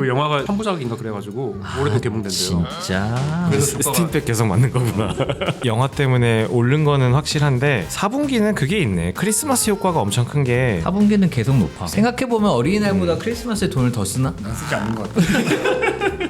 그 영화가 3부작인가 그래가지고 올해도 개봉된대요. 진짜. 그래서 스팀백 계속 맞는 거구나. 영화 때문에 오른 거는 확실한데 4분기는 그게 있네. 크리스마스 효과가 엄청 큰 게 4분기는 계속 높아. 생각해보면 어린이날보다 크리스마스에 돈을 더 쓰나? 난 쓰지 않는 것 같아.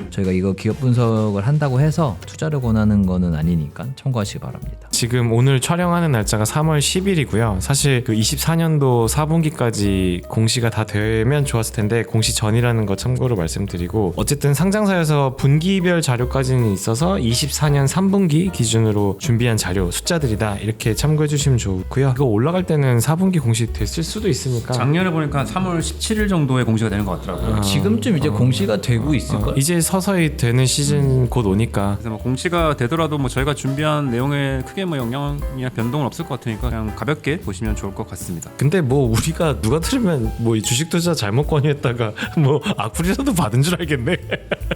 저희가 이거 기업 분석을 한다고 해서 투자를 권하는 거는 아니니까 참고하시기 바랍니다. 지금 오늘 촬영하는 날짜가 3월 10일이고요. 사실 그 24년도 4분기까지 공시가 다 되면 좋았을 텐데 공시 전이라는 거 참고로 말씀드리고, 어쨌든 상장사에서 분기별 자료까지는 있어서 24년 3분기 기준으로 준비한 자료 숫자들이다, 이렇게 참고해 주시면 좋고요. 이거 올라갈 때는 4분기 공시 됐을 수도 있으니까 작년에 보니까 3월 17일 정도에 공시가 되는 것 같더라고요. 지금쯤 이제 공시가 되고 있을걸? 이제 서서히 되는 시즌 곧 오니까. 그래서 뭐 공시가 되더라도 뭐 저희가 준비한 내용에 크게 뭐 영향이나 변동은 없을 것 같으니까 그냥 가볍게 보시면 좋을 것 같습니다. 근데 뭐 우리가 누가 들으면 뭐 이 주식 투자 잘못 권유했다가 뭐 악플이라도 받은 줄 알겠네.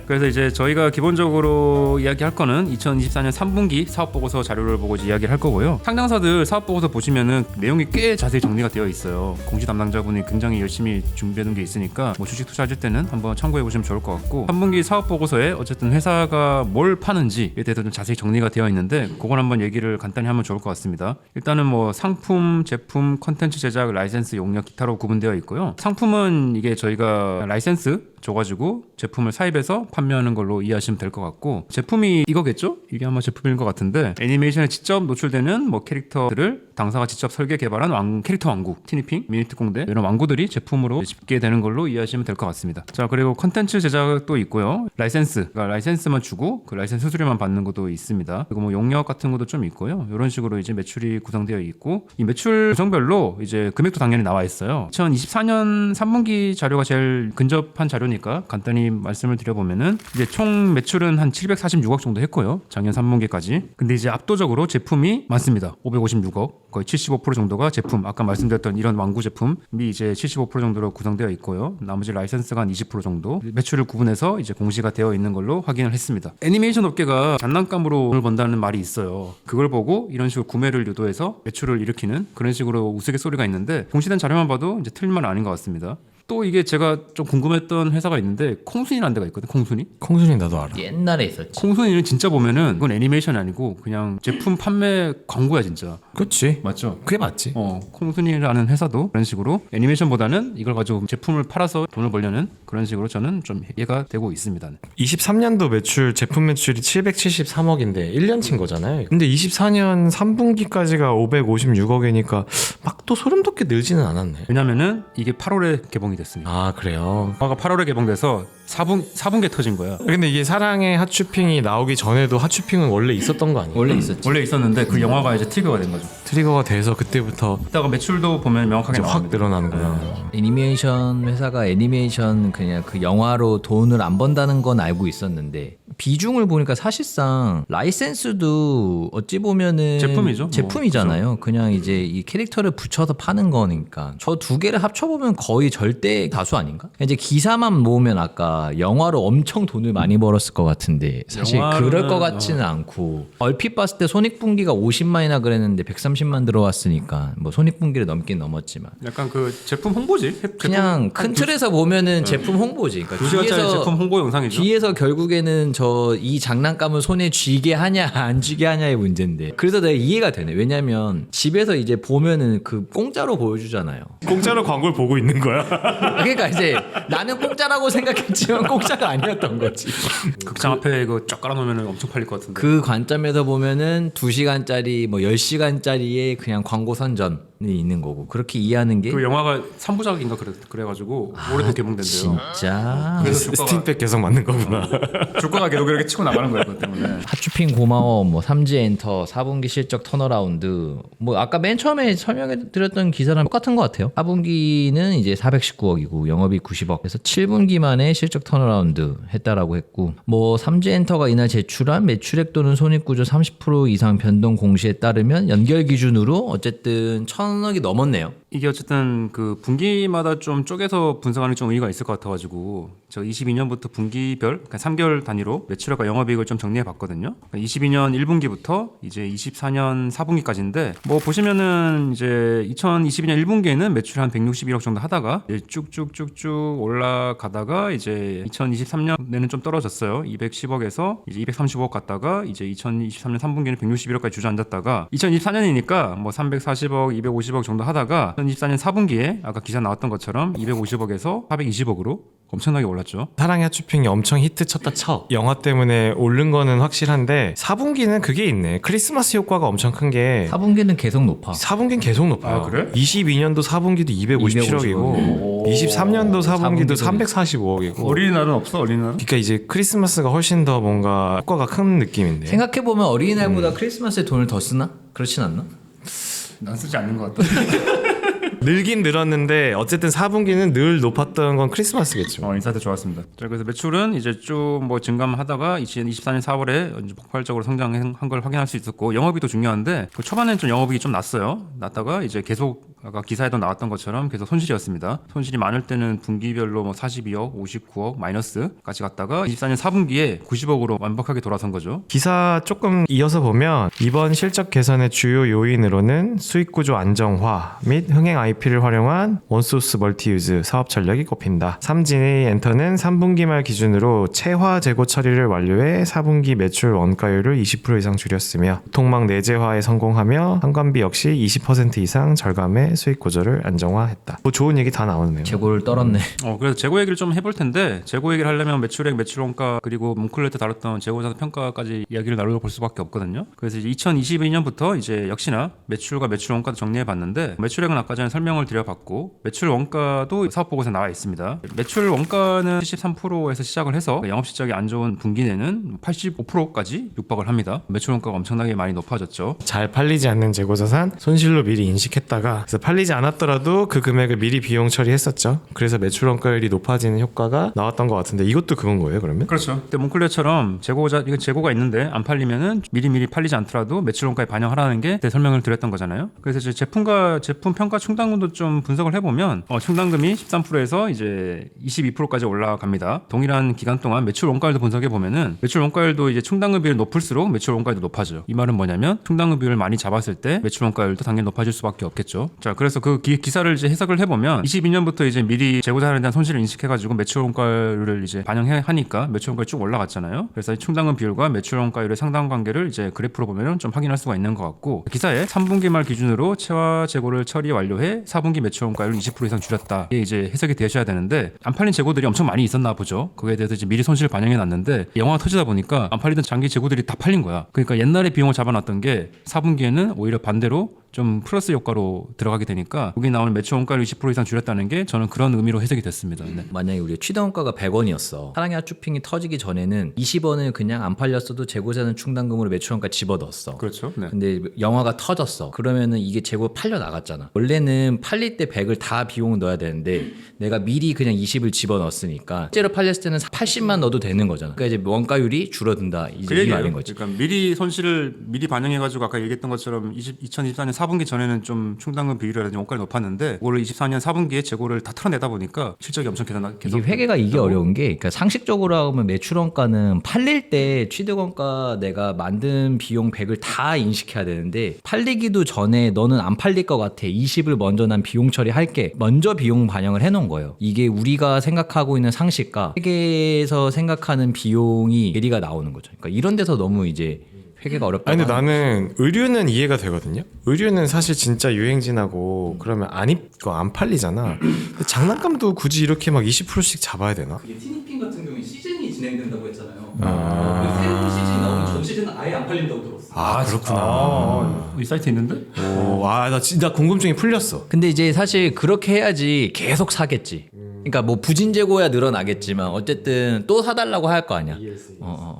그래서 이제 저희가 기본적으로 이야기할 거는 2024년 3분기 사업보고서 자료를 보고 이제 이야기를 할 거고요. 상장사들 사업보고서 보시면은 내용이 꽤 자세히 정리가 되어 있어요. 공시 담당자분이 굉장히 열심히 준비해둔 게 있으니까 뭐 주식 투자하실 때는 한번 참고해 보시면 좋을 것 같고, 3분기 사업보고서에 어쨌든 회사가 뭘 파는지에 대해서 좀 자세히 정리가 되어 있는데 그건 한번 얘기를 간단히 하면 좋을 것 같습니다. 일단은 뭐 상품, 제품, 컨텐츠 제작, 라이센스, 용역, 기타로 구분되어 있고요. 상품은 이게 저희가 라이센스 줘가지고 제품을 사입해서 판매하는 걸로 이해하시면 될 것 같고, 제품이 이거겠죠? 이게 아마 제품인 것 같은데, 애니메이션에 직접 노출되는 뭐 캐릭터들을 당사가 직접 설계 개발한 캐릭터 왕구, 티니핑, 미니특공대 이런 왕구들이 제품으로 집게 되는 걸로 이해하시면 될 것 같습니다. 자, 그리고 컨텐츠 제작도 있고요. 라이센스, 그러니까 라이센스만 주고 그 라이센스 수수료만 받는 것도 있습니다. 그리고 뭐 용역 같은 것도 좀 있고요. 이런 식으로 이제 매출이 구성되어 있고, 이 매출 구성별로 이제 금액도 당연히 나와 있어요. 2024년 3분기 자료가 제일 근접한 자료니까 간단히 말씀을 드려보면은 이제 총 매출은 한 746억 정도 했고요. 작년 3분기까지. 근데 이제 압도적으로 제품이 많습니다. 556억. 거의 75% 정도가 제품, 아까 말씀드렸던 이런 왕구 제품이 이제 75% 정도로 구성되어 있고요. 나머지 라이센스가 한 20% 정도 매출을 구분해서 이제 공시가 되어 있는 걸로 확인을 했습니다. 애니메이션 업계가 장난감으로 돈을 번다는 말이 있어요. 그걸 보고 이런 식으로 구매를 유도해서 매출을 일으키는 그런 식으로 우스갯소리가 있는데, 공시된 자료만 봐도 이제 틀린 말은 아닌 것 같습니다. 또 이게 제가 좀 궁금했던 회사가 있는데 콩순이라는 데가 있거든. 콩순이 나도 알아. 옛날에 있었지. 콩순이는 진짜 보면은 그건 애니메이션이 아니고 그냥 제품 판매 광고야 진짜. 그렇지. 맞죠? 그게 맞지. 콩순이라는 회사도 그런 식으로 애니메이션보다는 이걸 가지고 제품을 팔아서 돈을 벌려는 그런 식으로 저는 좀 이해가 되고 있습니다. 23년도 매출, 제품 매출이 773억인데 1년 친 거잖아요. 근데 24년 3분기까지가 556억이니까 막 또 소름 돋게 늘지는 않았네. 왜냐면은 이게 8월에 개봉이 됐습니다. 아, 그래요? 영화가 8월에 개봉돼서 4분기에 터진 거야. 근데 이게 사랑의 핫쇼핑이 나오기 전에도 핫쇼핑은 원래 있었던 거 아니에요? 원래 있었지. 원래 있었는데 그 영화가 이제 트리거가 된 거죠. 트리거가 돼서 그때부터 이따가 매출도 보면 명확하게 이제 확 나옵니다. 늘어나는구나. 애니메이션 회사가 애니메이션 그냥 그 영화로 돈을 안 번다는 건 알고 있었는데, 비중을 보니까 사실상 라이센스도 어찌 보면은 제품이죠. 제품이잖아요. 그냥 이제 이 캐릭터를 붙여서 파는 거니까 저 두 개를 합쳐보면 거의 절대 다수 아닌가? 이제 기사만 모으면 아까 영화로 엄청 돈을 많이 벌었을 것 같은데 사실 그럴 것 같지는 않고, 얼핏 봤을 때 손익분기가 50만이나 그랬는데 130만 들어왔으니까 뭐 손익분기를 넘긴 넘었지만 약간 그 제품 홍보지? 그냥 큰 틀에서 보면은 제품 홍보지. 그러니까 2시간짜리 제품 홍보 영상이죠. 뒤에서 결국에는 저 이 장난감을 손에 쥐게 하냐 안 쥐게 하냐의 문제인데, 그래서 내가 이해가 되네. 왜냐면 집에서 이제 보면은 그 공짜로 보여주잖아요. 공짜로 광고를 보고 있는 거야? 그러니까 이제 나는 공짜라고 생각했지만 공짜가 아니었던 거지. 극장 앞에 이거 쫙 깔아놓으면 엄청 팔릴 것 같은데. 그 관점에서 보면은 2시간짜리 뭐 10시간짜리의 그냥 광고 선전이 있는 거고, 그렇게 이해하는 게 그 영화가 3부작인가 그래가지고 올해도 개봉된대요. 진짜. 그래서 스팀백 계속 맞는 거구나. 주가가 계속 이렇게 치고 나가는 거예요. 그것 때문에. 핫쇼핑 고마워, 뭐 삼지엔터 4분기 실적 턴어라운드, 뭐 아까 맨 처음에 설명해 드렸던 기사랑 똑같은 것 같아요. 4분기는 이제 419억이고 영업이익 90억, 그래서 7분기 만에 실적 턴어라운드 했다라고 했고, 뭐 삼지엔터가 이날 제출한 매출액 또는 손익구조 30% 이상 변동 공시에 따르면 연결 기준으로 어쨌든 1,000억이 넘었네요. 이게 어쨌든 그 분기마다 좀 쪼개서 분석하는 좀 의미가 있을 것 같아가지고 저 22년부터 분기별 그러니까 3개월 단위로 매출과 영업이익을 좀 정리해 봤거든요. 22년 1분기부터 이제 24년 4분기까지인데 뭐 보시면은 이제 2022년 1분기에는 매출 한 161억 정도 하다가 이제 쭉쭉쭉쭉 올라가다가 이제 2023년에는 좀 떨어졌어요. 210억에서 이제 235억 갔다가 이제 2023년 3분기는 161억까지 주저앉았다가 2024년이니까 뭐 340억, 250억 정도 하다가 2024년 4분기에 아까 기사 나왔던 것처럼 250억에서 420억으로 엄청나게 올랐죠. 사랑의 핫쇼핑이 엄청 히트 쳤다 쳐. 영화 때문에 오른 거는 확실한데 4분기는 그게 있네. 크리스마스 효과가 엄청 큰 게 4분기는 계속 높아. 4분기는 계속 높아요. 아, 그래? 22년도 4분기도 257억이고 23년도 4분기도 345억이고 어린이날은 없어 어린이날은? 그러니까 이제 크리스마스가 훨씬 더 뭔가 효과가 큰 느낌인데 생각해보면 어린이날보다 크리스마스에 돈을 더 쓰나? 그렇진 않나? 난 쓰지 않는 것 같다. 늘긴 늘었는데 어쨌든 4분기는 늘 높았던 건 크리스마스겠죠. 인사이트 좋았습니다. 자, 그래서 매출은 이제 쭉 뭐 증감하다가 2024년 4월에 이제 폭발적으로 성장한 걸 확인할 수 있었고 영업이익도 중요한데 그 초반에는 좀 영업이익이 좀 났어요. 났다가 이제 계속 아까 기사에도 나왔던 것처럼 계속 손실이었습니다. 손실이 많을 때는 분기별로 뭐 42억, 59억 마이너스까지 갔다가 24년 4분기에 90억으로 완벽하게 돌아선 거죠. 기사 조금 이어서 보면 이번 실적 개선의 주요 요인으로는 수익 구조 안정화 및 흥행 IP를 활용한 원소스 멀티유즈 사업 전략이 꼽힌다. 삼진의 엔터는 3분기 말 기준으로 체화 재고 처리를 완료해 4분기 매출 원가율을 20% 이상 줄였으며 통망 내재화에 성공하며 한관비 역시 20% 이상 절감해 수익 구조를 안정화했다. 뭐 좋은 얘기 다 나오네요. 재고를 떨었네. 그래서 재고 얘기를 좀 해볼 텐데 재고 얘기를 하려면 매출액, 매출원가 그리고 몽클레 때 다뤘던 재고자산 평가까지 이야기를 나눠볼 수밖에 없거든요. 그래서 이제 2022년부터 이제 역시나 매출과 매출원가도 정리해봤는데 매출액은 아까 전에 설명을 드려봤고 매출원가도 사업보고서에 나와 있습니다. 매출원가는 73%에서 시작을 해서 영업실적이 안 좋은 분기내는 85%까지 육박을 합니다. 매출원가가 엄청나게 많이 높아졌죠. 잘 팔리지 않는 재고자산 손실로 미리 인식했다가 그래서 팔리지 않았더라도 그 금액을 미리 비용 처리했었죠. 그래서 매출 원가율이 높아지는 효과가 나왔던 것 같은데 이것도 그건 거예요 그러면? 그렇죠. 근데 몽클레어처럼 이거 재고가 있는데 안 팔리면은 미리 팔리지 않더라도 매출 원가에 반영하라는 게 그때 설명을 드렸던 거잖아요. 그래서 이제 제품 평가 충당금도 좀 분석을 해보면 충당금이 13%에서 이제 22%까지 올라갑니다. 동일한 기간 동안 매출 원가율도 분석해 보면은 매출 원가율도 이제 충당금 비율이 높을수록 매출 원가율도 높아져요. 이 말은 뭐냐면 충당금 비율을 많이 잡았을 때 매출 원가율도 당연히 높아질 수밖에 없겠죠. 자, 그래서 그 기사를 이제 해석을 해보면 22년부터 이제 미리 재고자산에 대한 손실을 인식해가지고 매출 원가율을 이제 반영하니까 매출 원가율이 쭉 올라갔잖아요. 그래서 충당금 비율과 매출 원가율의 상당 관계를 이제 그래프로 보면 좀 확인할 수가 있는 것 같고 기사에 3분기 말 기준으로 체화 재고를 처리 완료해 4분기 매출 원가율을 20% 이상 줄였다. 이게 이제 해석이 되셔야 되는데 안 팔린 재고들이 엄청 많이 있었나 보죠. 그거에 대해서 이제 미리 손실을 반영해 놨는데 영화가 터지다 보니까 안 팔리던 장기 재고들이 다 팔린 거야. 그러니까 옛날에 비용을 잡아놨던 게 4분기에는 오히려 반대로 좀 플러스 효과로 들어가게 되니까 여기 나오는 매출 원가를 20% 이상 줄였다는 게 저는 그런 의미로 해석이 됐습니다. 네. 만약에 우리 취등원가가 100원이었어. 사랑의 핫쇼핑이 터지기 전에는 20원을 그냥 안 팔렸어도 재고자산 충당금으로 매출원가 집어넣었어. 그렇죠. 네. 근데 영화가 터졌어. 그러면은 이게 재고 팔려 나갔잖아. 원래는 팔릴 때 100을 다 비용을 넣어야 되는데 내가 미리 그냥 20을 집어넣었으니까 실제로 팔렸을 때는 80만 넣어도 되는 거잖아. 그러니까 이제 원가율이 줄어든다. 이제 이 말인 거지. 그러니까 미리 손실을 미리 반영해가지고 아까 얘기했던 것처럼 2024년 4분기 전에는 좀 충당금 비율이라든지 원가가 높았는데 올해 24년 4분기에 재고를 다 털어내다 보니까 실적이 엄청 계속 이게 회계가 이게 어려운 게 그러니까 상식적으로 하면 매출원가는 팔릴 때 취득원가 내가 만든 비용 100을 다 인식해야 되는데 팔리기도 전에 너는 안 팔릴 것 같아 20을 먼저 난 비용 처리할게 먼저 비용 반영을 해놓은 거예요. 이게 우리가 생각하고 있는 상식과 회계에서 생각하는 비용이 괴리가 나오는 거죠. 그러니까 이런 데서 너무 이제 회계가 어렵다. 아니 근데 나는 의류는 이해가 되거든요. 의류는 사실 진짜 유행진하고 그러면 안 팔리잖아. 근데 장난감도 굳이 이렇게 막 20%씩 잡아야 되나? 이게 티니핑 같은 경우에 시즌이 진행된다고 했잖아요. 새로운 시즌이 나오면 전 시즌은 아예 안 팔린다고 들었어. 아 그렇구나. 이 사이트 있는데? 나 진짜 궁금증이 풀렸어. 근데 이제 사실 그렇게 해야지 계속 사겠지. 그러니까 뭐 부진 재고야 늘어나겠지만 어쨌든 또 사달라고 할 거 아니야.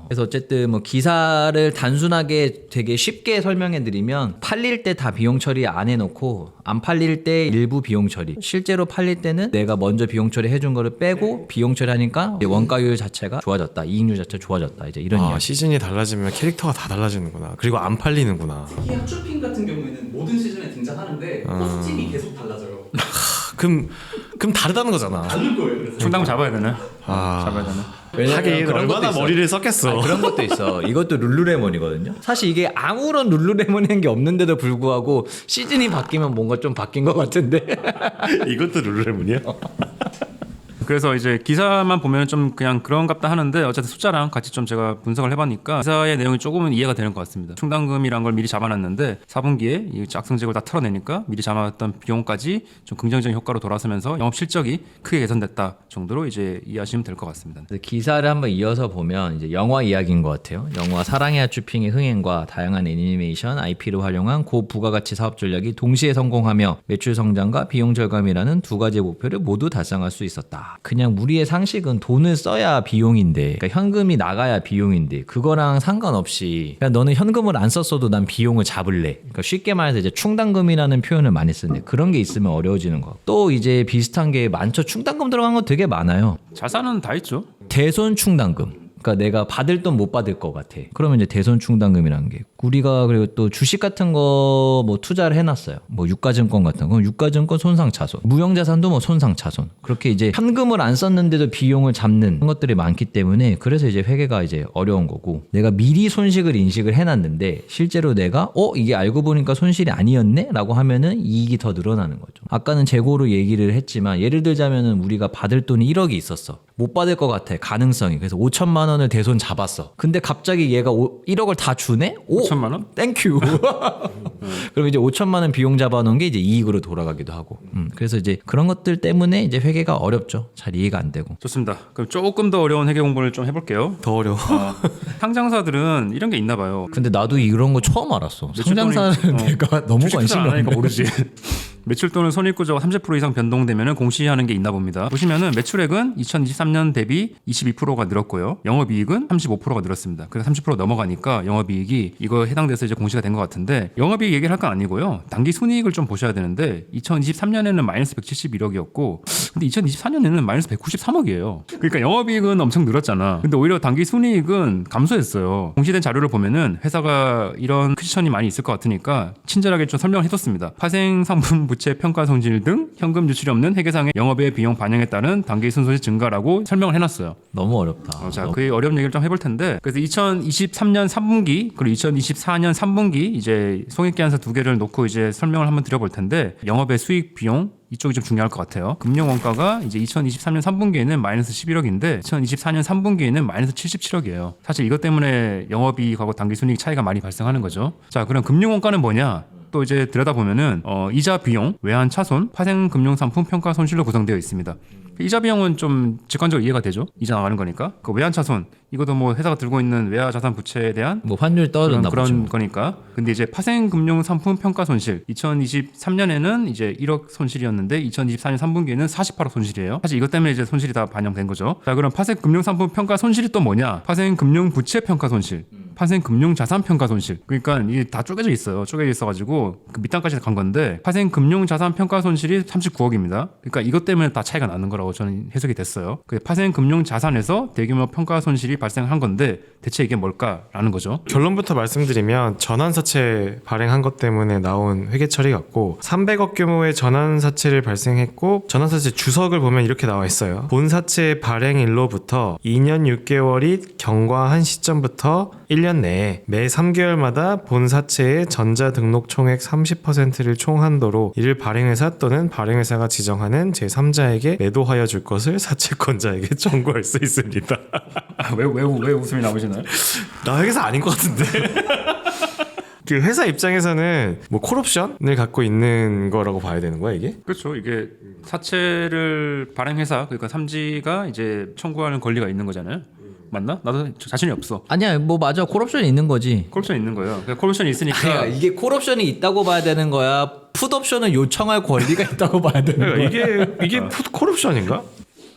그래서 어쨌든 뭐 기사를 단순하게 되게 쉽게 설명해 드리면 팔릴 때 다 비용 처리 안 해놓고 안 팔릴 때 일부 비용 처리. 실제로 팔릴 때는 내가 먼저 비용 처리 해준 거를 빼고 비용 처리하니까 원가율 자체가 좋아졌다. 이익률 자체가 좋아졌다. 이제 이런 이야기. 시즌이 달라지면 캐릭터가 다 달라지는구나. 그리고 안 팔리는구나. 특히 핫쇼핑 같은 경우에는 모든 시즌에 등장하는데 코스튬이 계속 달라져요. 그럼 다르다는 거잖아. 충당 잡아야 되네. 잡아야 되네. 하긴 그런 것도 얼마나 있어. 머리를 썼겠어. 그런 것도 있어. 이것도 룰루레몬이거든요. 사실 이게 아무런 룰루레몬인 게 없는데도 불구하고 시즌이 바뀌면 뭔가 좀 바뀐 것 같은데. 이것도 룰루레몬이야? 그래서 이제 기사만 보면 좀 그냥 그런갑다 하는데 어쨌든 숫자랑 같이 좀 제가 분석을 해봤니까 기사의 내용이 조금은 이해가 되는 것 같습니다. 충당금이란 걸 미리 잡아놨는데 4분기에 이 악성직을 다 털어내니까 미리 잡아놨던 비용까지 좀 긍정적인 효과로 돌아서면서 영업 실적이 크게 개선됐다 정도로 이제 이해하시면 될 것 같습니다. 기사를 한번 이어서 보면 이제 영화 이야기인 것 같아요. 영화 사랑의 하츄핑의 흥행과 다양한 애니메이션, IP를 활용한 고부가가치 사업 전략이 동시에 성공하며 매출 성장과 비용 절감이라는 두 가지 목표를 모두 달성할 수 있었다. 그냥 우리의 상식은 돈을 써야 비용인데, 그러니까 현금이 나가야 비용인데 그거랑 상관없이 그냥 너는 현금을 안 썼어도 난 비용을 잡을래. 그러니까 쉽게 말해서 이제 충당금이라는 표현을 많이 쓰는데 그런 게 있으면 어려워지는 거. 또 이제 비슷한 게 많죠. 충당금 들어간 거 되게 많아요. 자산은 다 있죠. 대손 충당금. 그러니까 내가 받을 돈 못 받을 것 같아. 그러면 이제 대손 충당금이라는 게 우리가 그리고 또 주식 같은 거 뭐 투자를 해놨어요. 뭐 유가증권 같은 거, 유가증권 손상차손, 무형자산도 뭐 손상차손. 그렇게 이제 현금을 안 썼는데도 비용을 잡는 것들이 많기 때문에 그래서 이제 회계가 이제 어려운 거고 내가 미리 손실을 인식을 해놨는데 실제로 내가 이게 알고 보니까 손실이 아니었네라고 하면은 이익이 더 늘어나는 거죠. 아까는 재고로 얘기를 했지만 예를 들자면은 우리가 받을 돈이 1억이 있었어. 못 받을 것 같아. 가능성이. 그래서 5천만 원을 대손 잡았어. 근데 갑자기 얘가 1억을 다 주네? 5천만 원? 땡큐. 그럼 이제 5천만 원 비용 잡아놓은 게 이제 이익으로 돌아가기도 하고. 그래서 이제 그런 것들 때문에 이제 회계가 어렵죠. 잘 이해가 안 되고. 좋습니다. 그럼 조금 더 어려운 회계 공부를 좀 해볼게요. 더 어려워. 상장사들은 이런 게 있나 봐요. 근데 나도 이런 거 처음 알았어. 매출 상장사는 돈이- 내가 너무 주식 관심이 투자 안 하니까 없는데. 모르지. 매출 또는 손익구조가 30% 이상 변동되면 공시하는 게 있나 봅니다. 보시면은 매출액은 2023년 대비 22%가 늘었고요. 영업이익은 35%가 늘었습니다. 그래서 30% 넘어가니까 영업이익이 이거 해당돼서 이제 공시가 된 것 같은데 영업이익 얘기를 할 건 아니고요. 당기 순이익을 좀 보셔야 되는데 2023년에는 마이너스 171억이었고 근데 2024년에는 마이너스 193억이에요. 그러니까 영업이익은 엄청 늘었잖아. 근데 오히려 당기 순이익은 감소했어요. 공시된 자료를 보면은 회사가 이런 크시션이 많이 있을 것 같으니까 친절하게 좀 설명을 해줬습니다. 파생 상품 부채 평가 손실 등 현금 유출이 없는 회계상의 영업외 비용 반영에 따른 당기 순손실 증가라고 설명을 해놨어요. 너무 어렵다. 자, 그 어려운 얘기를 좀 해볼 텐데 그래서 2023년 3분기 그리고 2024년 3분기 이제 손익계산서 두 개를 놓고 이제 설명을 한번 드려볼 텐데 영업의 수익 비용 이쪽이 좀 중요할 것 같아요. 금융 원가가 이제 2023년 3분기에는 마이너스 11억인데 2024년 3분기에는 마이너스 77억이에요. 사실 이것 때문에 영업이익하고 당기순이익 차이가 많이 발생하는 거죠. 자, 그럼 금융 원가는 뭐냐? 또 이제 들여다보면은 이자 비용, 외환 차손, 파생 금융 상품 평가 손실로 구성되어 있습니다. 이자 비용은 좀 직관적으로 이해가 되죠. 이자 나가는 거니까. 그 외환 차손 이것도 뭐 회사가 들고 있는 외화 자산 부채에 대한 뭐 환율 떨어졌나 보죠. 그런 거니까. 근데 이제 파생 금융 상품 평가 손실 2023년에는 이제 1억 손실이었는데 2024년 3분기에는 48억 손실이에요. 사실 이것 때문에 이제 손실이 다 반영된 거죠. 자, 그럼 파생 금융 상품 평가 손실이 또 뭐냐? 파생 금융 부채 평가 손실. 파생 금융 자산 평가 손실. 그러니까 이게 다 쪼개져 있어요. 쪼개져 있어가지고 그 밑단까지 간 건데 파생 금융 자산 평가 손실이 39억입니다. 그러니까 이것 때문에 다 차이가 나는 거라고 저는 해석이 됐어요. 그 파생 금융 자산에서 대규모 평가 손실이 발생한 건데 대체 이게 뭘까라는 거죠. 결론부터 말씀드리면 전환사채 발행한 것 때문에 나온 회계 처리 같고 300억 규모의 전환사채를 발생했고 전환사채 주석을 보면 이렇게 나와 있어요. 본사채 발행일로부터 2년 6개월이 경과한 시점부터 1년 내에 매 3개월마다 본사채의 전자등록 총액 30%를 총한도로 이를 발행회사 또는 발행회사가 지정하는 제3자에게 매도하여 줄 것을 사채권자에게 청구할 수 있습니다. 왜 웃음이 나오시나요? 나 회계사 아닌 것 같은데. 그 회사 입장에서는 뭐 콜옵션을 갖고 있는 거라고 봐야 되는 거야 이게? 그렇죠. 이게 사채를 발행회사 그러니까 삼지가 이제 청구하는 권리가 있는 거잖아요. 맞나? 나도 자신이 없어. 아니야, 뭐 맞아. 콜옵션이 있는 거지. 콜옵션 있는 거예요. 그러니까 콜옵션이 있으니까 그러니까 이게 콜옵션이 있다고 봐야 되는 거야. 풋옵션은 요청할 권리가 있다고 봐야 되는 거야. 그러니까 이게 콜옵션인가?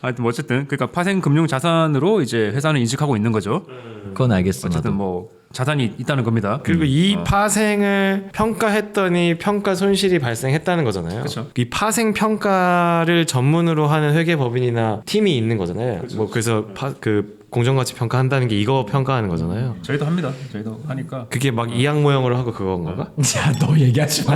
하여튼 뭐 어쨌든 그러니까 파생 금융 자산으로 이제 회사는 인식하고 있는 거죠. 그건 알겠어. 어쨌든 나도. 뭐 자산이 있다는 겁니다. 그리고 이 파생을 평가했더니 평가 손실이 발생했다는 거잖아요. 그쵸. 이 파생 평가를 전문으로 하는 회계법인이나 팀이 있는 거잖아요. 뭐 그래서 그 공정가치 평가한다는 게 이거 평가하는 거잖아요. 저희도 합니다. 저희도 하니까. 그게 막 이악 모형으로 하고 그건 건가? 자, 너 얘기하지 마.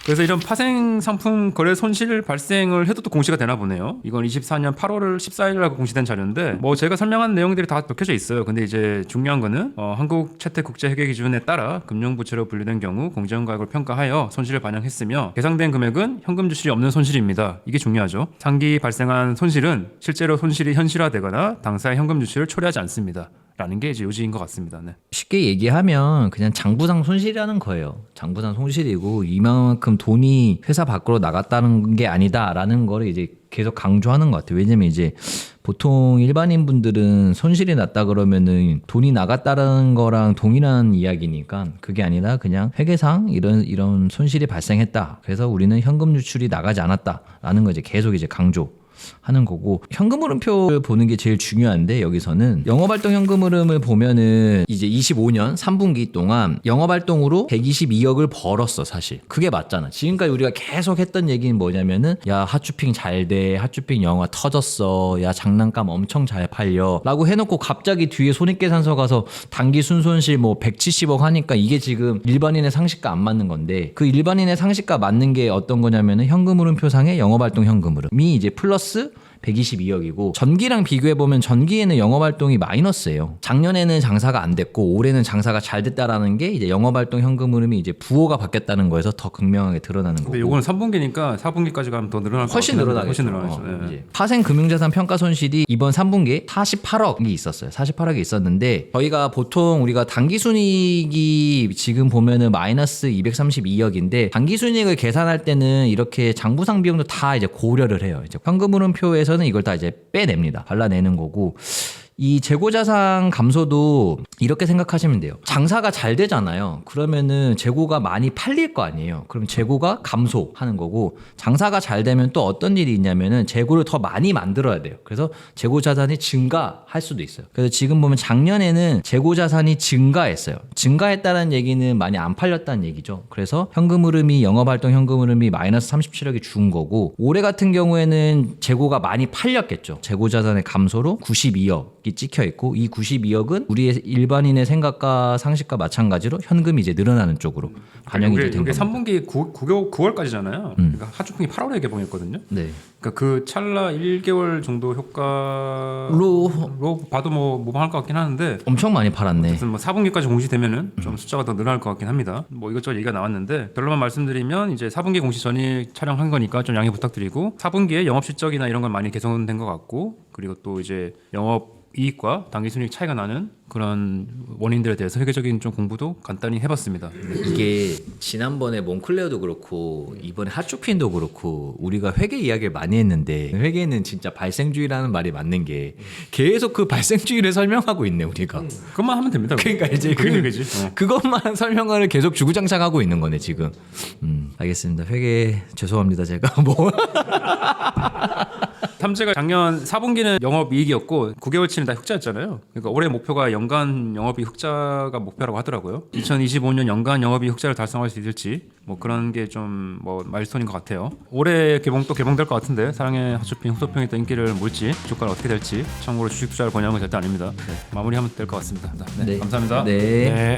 그래서 이런 파생 상품 거래 손실 발생을 해도 또 공시가 되나 보네요. 이건 24년 8월 14일날 공시된 자료인데 뭐 제가 설명한 내용들이 다 적혀져 있어요. 근데 이제 중요한 거는 한국 채택국제회계 기준에 따라 금융부채로 분류된 경우 공정가액을 평가하여 손실을 반영했으며 계상된 금액은 현금 지출이 없는 손실입니다. 이게 중요하죠. 상기 발생한 손실은 실제로 손실이 현실화되거나 당사의 현금 지출을 초래하지 않습니다. 라는 게 이제 요지인 것 같습니다. 네. 쉽게 얘기하면 그냥 장부상 손실이라는 거예요. 장부상 손실이고 이만큼 돈이 회사 밖으로 나갔다는 게 아니다라는 거를 이제 계속 강조하는 것 같아요. 왜냐면 이제 보통 일반인 분들은 손실이 났다 그러면은 돈이 나갔다는 거랑 동일한 이야기니까 그게 아니라 그냥 회계상 이런 손실이 발생했다. 그래서 우리는 현금 유출이 나가지 않았다라는 거 이제 계속 이제 강조하는 거고, 현금 흐름표를 보는 게 제일 중요한데 여기서는 영업활동 현금 흐름을 보면은 이제 25년 3분기 동안 영업활동으로 122억을 벌었어. 사실 그게 맞잖아. 지금까지 우리가 계속 했던 얘기는 뭐냐면은 야 핫쇼핑 잘돼, 핫쇼핑 영화 터졌어, 야 장난감 엄청 잘 팔려 라고 해놓고 갑자기 뒤에 손익계산서 가서 단기 순손실 뭐 170억 하니까 이게 지금 일반인의 상식과 안 맞는 건데, 그 일반인의 상식과 맞는 게 어떤 거냐면은 현금 흐름표상의 영업활동 현금 흐름이 이제 플러스 122억이고 전기랑 비교해보면 전기에는 영업활동이 마이너스예요. 작년에는 장사가 안 됐고 올해는 장사가 잘 됐다라는 게 이제 영업활동 현금 흐름이 이제 부호가 바뀌었다는 거에서 더 극명하게 드러나는 거고. 근데 요거는 3분기니까 4분기까지 가면 더 늘어날 것 훨씬 같긴 한데, 늘어나겠죠. 훨씬 늘어나죠. 네. 이제 파생 금융자산 평가 손실이 이번 3분기에 48억이 있었어요. 48억이 있었는데 저희가 보통 우리가 당기순이익이 지금 보면은 마이너스 232억인데 당기순이익을 계산할 때는 이렇게 장부상 비용도 다 이제 고려를 해요. 이제 현금 흐름표에서는 이걸 다 이제 빼냅니다. 발라내는 거고. 이 재고자산 감소도 이렇게 생각하시면 돼요. 장사가 잘 되잖아요. 그러면은 재고가 많이 팔릴 거 아니에요. 그럼 재고가 감소하는 거고, 장사가 잘 되면 또 어떤 일이 있냐면은 재고를 더 많이 만들어야 돼요. 그래서 재고자산이 증가할 수도 있어요. 그래서 지금 보면 작년에는 재고자산이 증가했어요. 증가했다는 얘기는 많이 안 팔렸다는 얘기죠. 그래서 현금 흐름이, 영업활동 현금 흐름이 마이너스 37억이 준 거고, 올해 같은 경우에는 재고가 많이 팔렸겠죠. 재고자산의 감소로 92억 찍혀 있고, 이 92억은 우리의 일반인의 생각과 상식과 마찬가지로 현금이 이제 늘어나는 쪽으로 반영이 된 겁니다. 이게 3분기 9월까지잖아요. 그러니까 핫쇼핑이 8월에 개봉했거든요. 네. 그러니까 그 찰나 1개월 정도 효과로 봐도 뭐 무방할 것 같긴 하는데, 엄청 많이 팔았네. 무슨 뭐 4분기까지 공시되면은 좀 숫자가 더 늘어날 것 같긴 합니다. 뭐 이것저것 얘기가 나왔는데 결론만 말씀드리면 이제 4분기 공시 전이 촬영한 거니까 좀 양해 부탁드리고, 4분기에 영업 실적이나 이런 건 많이 개선된 것 같고, 그리고 또 이제 영업 이익과 당기순이익 차이가 나는 그런 원인들에 대해서 회계적인 좀 공부도 간단히 해봤습니다. 이게 지난번에 몽클레어도 그렇고 이번에 핫쇼핑도 그렇고 우리가 회계 이야기를 많이 했는데, 회계는 진짜 발생주의라는 말이 맞는 게 계속 그 발생주의를 설명하고 있네 우리가. 그것만 하면 됩니다. 그러니까 이제 그게 되지. 그것만 설명을 계속 주구장창하고 있는 거네 지금. 알겠습니다. 회계 죄송합니다 제가 뭐. 삼재가 작년 4분기는 영업이익이었고 9개월치는 다 흑자였잖아요. 그러니까 올해 목표가 연간 영업이익 흑자가 목표라고 하더라고요. 2025년 연간 영업이익 흑자를 달성할 수 있을지 뭐 그런 게 좀 뭐 마일스톤인 것 같아요. 올해 개봉될 것 같은데, 사랑의 핫쇼핑, 후소평이 또 인기를 몰지, 주가가 어떻게 될지, 참고로 주식 투자를 권유하는 건 절대 아닙니다. 네, 마무리하면 될 것 같습니다. 네, 네. 감사합니다. 네. 네.